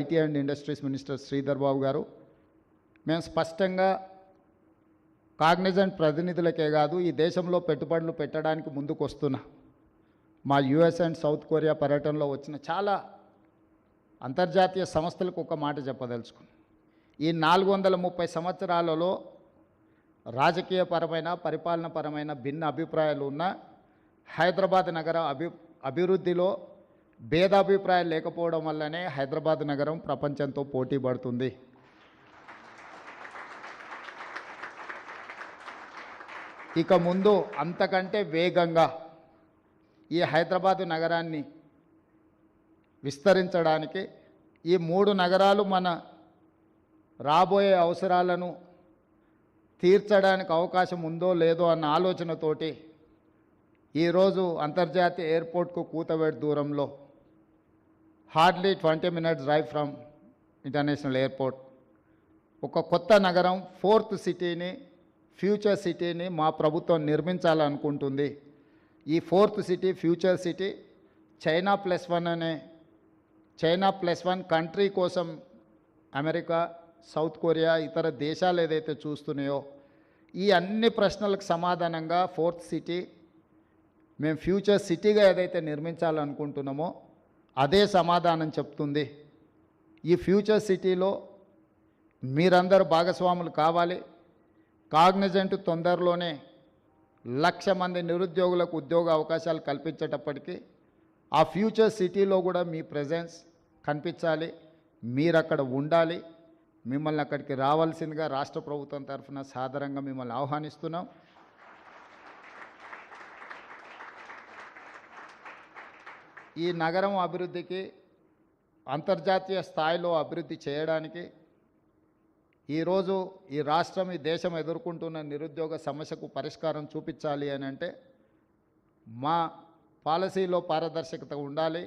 IT and industries minister Sridhar Babu గారు, మేము స్పష్టంగా కాగ్నిజెంట్ ప్రతినిధులకే కాదు ఈ దేశంలో పెట్టుబడులు పెట్టడానికి ముందుకు వస్తున్న మా యుఎస్ అండ్ సౌత్ కొరియా పర్యటనలో వచ్చిన చాలా అంతర్జాతీయ సంస్థలకు ఒక మాట చెప్పదలుచుకున్నాం. ఈ 430 సంవత్సరాలలో రాజకీయపరమైన పరిపాలనపరమైన భిన్న అభిప్రాయాలు ఉన్న హైదరాబాద్ నగర అభివృద్ధిలో భేదాభిప్రాయాలు లేకపోవడం వల్లనే హైదరాబాద్ నగరం ప్రపంచంతో పోటీ పడుతుంది. ఇక ముందు అంతకంటే వేగంగా ఈ హైదరాబాదు నగరాన్ని విస్తరించడానికి ఈ 3 నగరాలు మన రాబోయే అవసరాలను తీర్చడానికి అవకాశం ఉందో లేదో అన్న ఆలోచనతోటి ఈరోజు అంతర్జాతీయ ఎయిర్పోర్ట్కు కూతవేటు దూరంలో hardly 20 minutes drive from international airport ఒక కొత్త నగరం 4th సిటీని ఫ్యూచర్ సిటీని మా ప్రభుత్వం నిర్మించాలనుకుంటుంది. ఈ 4th city future city China plus one country కోసం అమెరికా, సౌత్ కొరియా, ఇతర దేశాలు ఏదైతే చూస్తున్నాయో ఈ అన్ని ప్రశ్నలకు సమాధానంగా 4th సిటీ మేము ఫ్యూచర్ సిటీగా ఏదైతే నిర్మించాలనుకుంటున్నామో అదే సమాధానం చెప్తుంది. ఈ ఫ్యూచర్ సిటీలో మీరందరూ భాగస్వాములు కావాలి. కాగ్నిజెంట్ తొందరలోనే 1,00,000 మంది నిరుద్యోగులకు ఉద్యోగ అవకాశాలు కల్పించేటప్పటికీ ఆ ఫ్యూచర్ సిటీలో కూడా మీ ప్రెజెన్స్ కనిపించాలి, మీరు అక్కడ ఉండాలి. మిమ్మల్ని అక్కడికి రావాల్సిందిగా రాష్ట్ర ప్రభుత్వం తరఫున సాదరంగా మిమ్మల్ని ఆహ్వానిస్తున్నాం. ఈ నగరం అభివృద్ధికి అంతర్జాతీయ స్థాయిలో అభివృద్ధి చేయడానికి ఈరోజు ఈ రాష్ట్రం ఈ దేశం ఎదుర్కొంటున్న నిరుద్యోగ సమస్యకు పరిష్కారం చూపించాలి అని అంటే మా పాలసీలో పారదర్శకత ఉండాలి,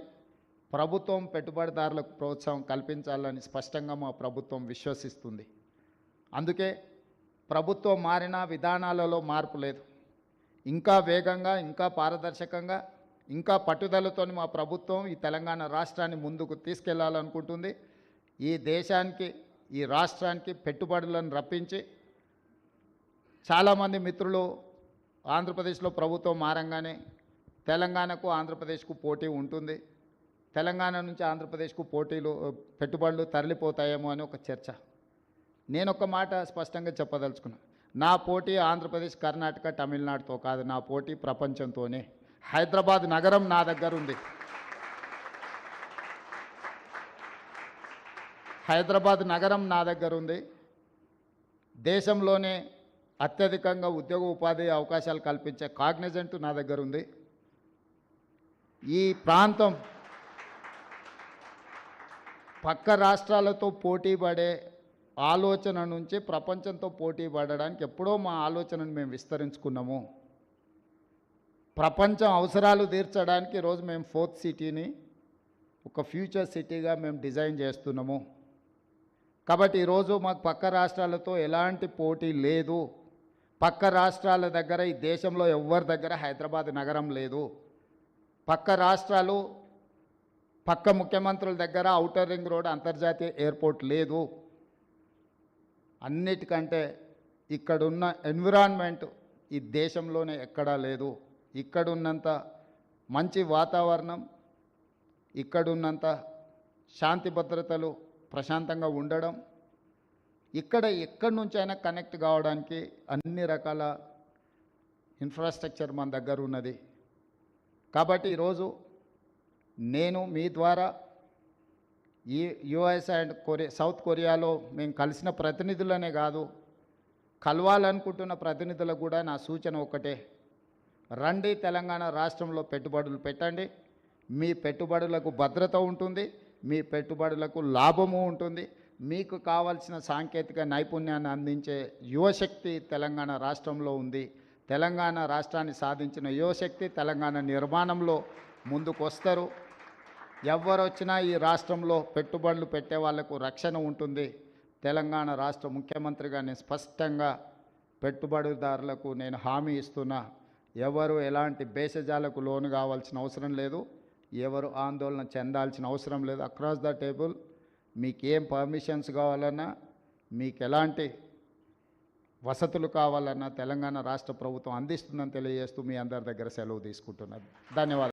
ప్రభుత్వం పెట్టుబడిదారులకు ప్రోత్సాహం కల్పించాలని స్పష్టంగా మా ప్రభుత్వం విశ్వసిస్తుంది. అందుకే ప్రభుత్వం మారిన విధానాలలో మార్పు లేదు. ఇంకా వేగంగా, ఇంకా పారదర్శకంగా, ఇంకా పట్టుదలతో మా ప్రభుత్వం ఈ తెలంగాణ రాష్ట్రాన్ని ముందుకు తీసుకెళ్లాలనుకుంటుంది. ఈ దేశానికి, ఈ రాష్ట్రానికి పెట్టుబడులను రప్పించి చాలామంది మిత్రులు ఆంధ్రప్రదేశ్లో ప్రభుత్వం మారంగానే తెలంగాణకు ఆంధ్రప్రదేశ్కు పోటీ ఉంటుంది, తెలంగాణ నుంచి ఆంధ్రప్రదేశ్కు పెట్టుబడులు తరలిపోతాయేమో అని ఒక చర్చ. నేను ఒక మాట స్పష్టంగా చెప్పదలుచుకున్నాను. నా పోటీ ఆంధ్రప్రదేశ్, కర్ణాటక, తమిళనాడుతో కాదు, నా పోటీ ప్రపంచంతోనే. హైదరాబాద్ నగరం నా దగ్గర ఉంది. హైదరాబాద్ నగరం నా దగ్గర ఉంది. దేశంలోనే అత్యధికంగా ఉద్యోగ ఉపాధి అవకాశాలు కల్పించే కాగ్నిజెంట్ నా దగ్గర ఉంది. ఈ ప్రాంతం పక్క రాష్ట్రాలతో పోటీ పడే ఆలోచన నుంచి ప్రపంచంతో పోటీ పడడానికి ఎప్పుడో మా ఆలోచనను మేము విస్తరించుకున్నాము. ప్రపంచం అవసరాలు తీర్చడానికి ఈరోజు మేము 4th సిటీని ఒక ఫ్యూచర్ సిటీగా మేము డిజైన్ చేస్తున్నాము. కాబట్టి ఈరోజు మాకు పక్క రాష్ట్రాలతో ఎలాంటి పోటీ లేదు. పక్క రాష్ట్రాల దగ్గర ఈ దేశంలో ఎవరి దగ్గర హైదరాబాద్ నగరం లేదు. పక్క రాష్ట్రాలు, పక్క ముఖ్యమంత్రుల దగ్గర ఔటర్ రింగ్ రోడ్, అంతర్జాతీయ ఎయిర్పోర్ట్ లేదు. అన్నిటికంటే ఇక్కడున్న ఎన్విరాన్మెంట్ ఈ దేశంలోనే ఎక్కడా లేదు. ఇక్కడున్నంత మంచి వాతావరణం, ఇక్కడున్నంత శాంతి భద్రతలు, ప్రశాంతంగా ఉండడం, ఎక్కడి నుంచైనా కనెక్ట్ కావడానికి అన్ని రకాల ఇన్ఫ్రాస్ట్రక్చర్ మన దగ్గర ఉన్నది. కాబట్టి ఈరోజు నేను మీ ద్వారా ఈ యుఎస్ అండ్ సౌత్ కొరియాలో మేము కలిసిన ప్రతినిధులనే కాదు, కలవాలనుకుంటున్న ప్రతినిధులకు కూడా నా సూచన ఒకటే: రండి, తెలంగాణ రాష్ట్రంలో పెట్టుబడులు పెట్టండి. మీ పెట్టుబడులకు భద్రత ఉంటుంది, మీ పెట్టుబడులకు లాభము ఉంటుంది. మీకు కావాల్సిన సాంకేతిక నైపుణ్యాన్ని అందించే యువశక్తి తెలంగాణ రాష్ట్రంలో ఉంది. తెలంగాణ రాష్ట్రాన్ని సాధించిన యువశక్తి తెలంగాణ నిర్మాణంలో ముందుకు వస్తారు. ఎవరొచ్చినా ఈ రాష్ట్రంలో పెట్టుబడులు పెట్టే వాళ్లకు రక్షణ ఉంటుంది. తెలంగాణ రాష్ట్ర ముఖ్యమంత్రిగా నేను స్పష్టంగా పెట్టుబడిదారులకు నేను హామీ ఇస్తున్నా. ఎవరు ఎలాంటి భేషజాలకు లోను కావాల్సిన అవసరం లేదు, ఎవరు ఆందోళన చెందాల్సిన అవసరం లేదు. అక్రాస్ ద టేబుల్ మీకేం పర్మిషన్స్ కావాలన్నా, మీకు ఎలాంటి వసతులు కావాలన్నా తెలంగాణ రాష్ట్ర ప్రభుత్వం అందిస్తుందని తెలియజేస్తూ మీ అందరి దగ్గర సెలవు తీసుకుంటున్నాను. ధన్యవాదాలు.